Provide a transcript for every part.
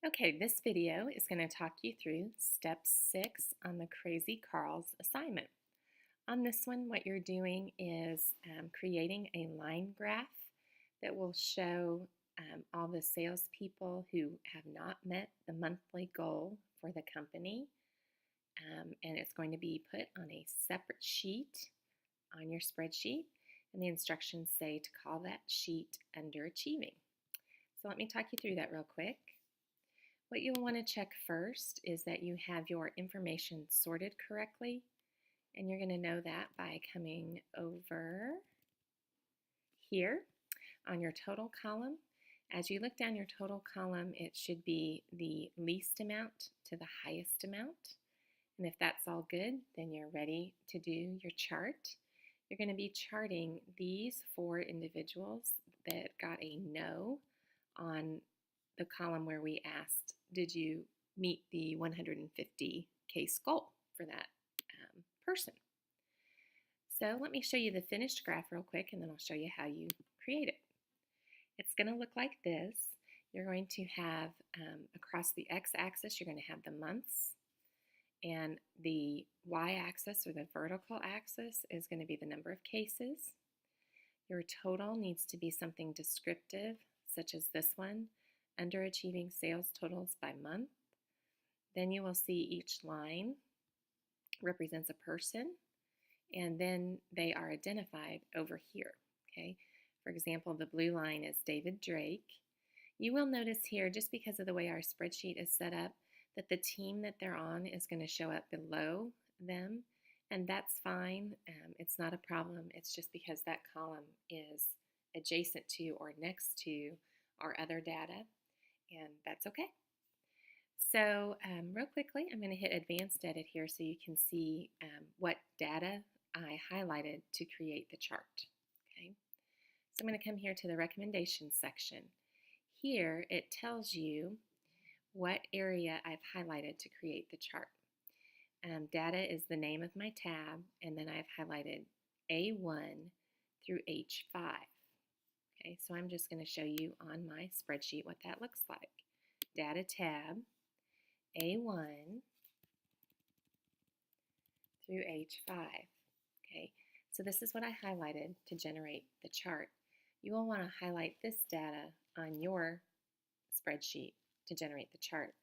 Okay, this video is going to talk you through step 6 on the Crazy Carl's assignment. On this one, what you're doing is creating a line graph that will show all the salespeople who have not met the monthly goal for the company. And it's going to be put on a separate sheet on your spreadsheet. And the instructions say to call that sheet underachieving. So let me talk you through that real quick. What you'll want to check first is that you have your information sorted correctly, and you're going to know that by coming over here on your total column. As you look down your total column, it should be the least amount to the highest amount. And if that's all good, then you're ready to do your chart. You're going to be charting these 4 individuals that got a no on the column where we asked, did you meet the 150 case goal for that person? So let me show you the finished graph real quick, and then I'll show you how you create it. It's going to look like this. You're going to have, across the x-axis, you're going to have the months, and the y-axis, or the vertical axis, is going to be the number of cases. Your total needs to be something descriptive, such as this one, underachieving sales totals by month. Then you will see each line represents a person, and then they are identified over here. Okay. For example, the blue line is David Drake. You will notice here, just because of the way our spreadsheet is set up, that the team that they're on is going to show up below them, and that's fine. It's not a problem. It's just because that column is adjacent to or next to our other data, and that's okay. So real quickly, I'm going to hit Advanced Edit here so you can see what data I highlighted to create the chart. Okay, so I'm going to come here to the Recommendations section. Here it tells you what area I've highlighted to create the chart. Data is the name of my tab, and then I've highlighted A1 through H5. Okay, so I'm just going to show you on my spreadsheet what that looks like. Data tab, A1 through H5. Okay, so this is what I highlighted to generate the chart. You will want to highlight this data on your spreadsheet to generate the chart.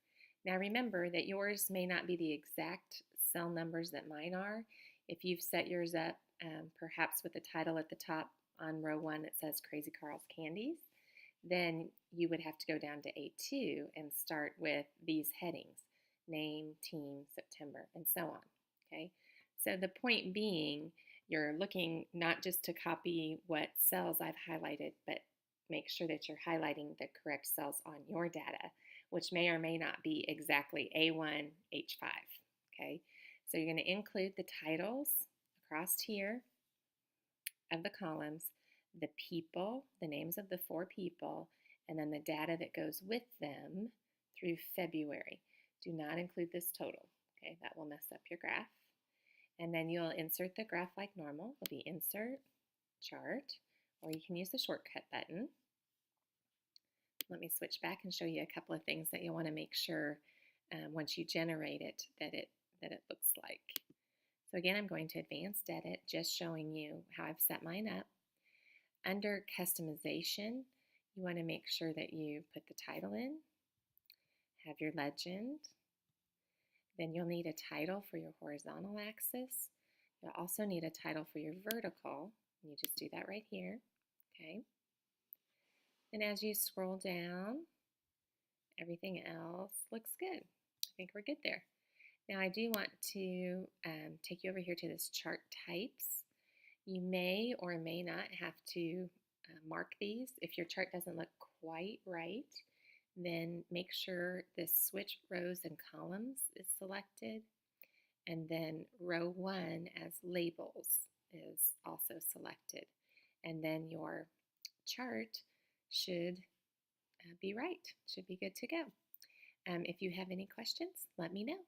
Now remember that yours may not be the exact cell numbers that mine are. If you've set yours up perhaps with the title at the top on row 1 that says Crazy Carl's Candies, then you would have to go down to A2 and start with these headings: name, team, September, and so on. Okay, so the point being, you're looking not just to copy what cells I've highlighted, but make sure that you're highlighting the correct cells on your data, which may or may not be exactly A1, H5. Okay, so you're going to include the titles across here of the columns, the people, the names of the 4 people, and then the data that goes with them through February. Do not include this total. Okay, that will mess up your graph. And then you'll insert the graph like normal. It'll be Insert, Chart, or you can use the shortcut button. Let me switch back and show you a couple of things that you'll want to make sure once you generate it that it looks like. So again, I'm going to Advanced Edit, just showing you how I've set mine up. Under Customization, you want to make sure that you put the title in, have your legend. Then you'll need a title for your horizontal axis. You'll also need a title for your vertical. And you just do that right here. Okay. And as you scroll down, everything else looks good. I think we're good there. Now I do want to take you over here to this chart types. You may or may not have to mark these. If your chart doesn't look quite right, then make sure this switch rows and columns is selected, and then row 1 as labels is also selected, and then your chart should be right, should be good to go. If you have any questions, let me know.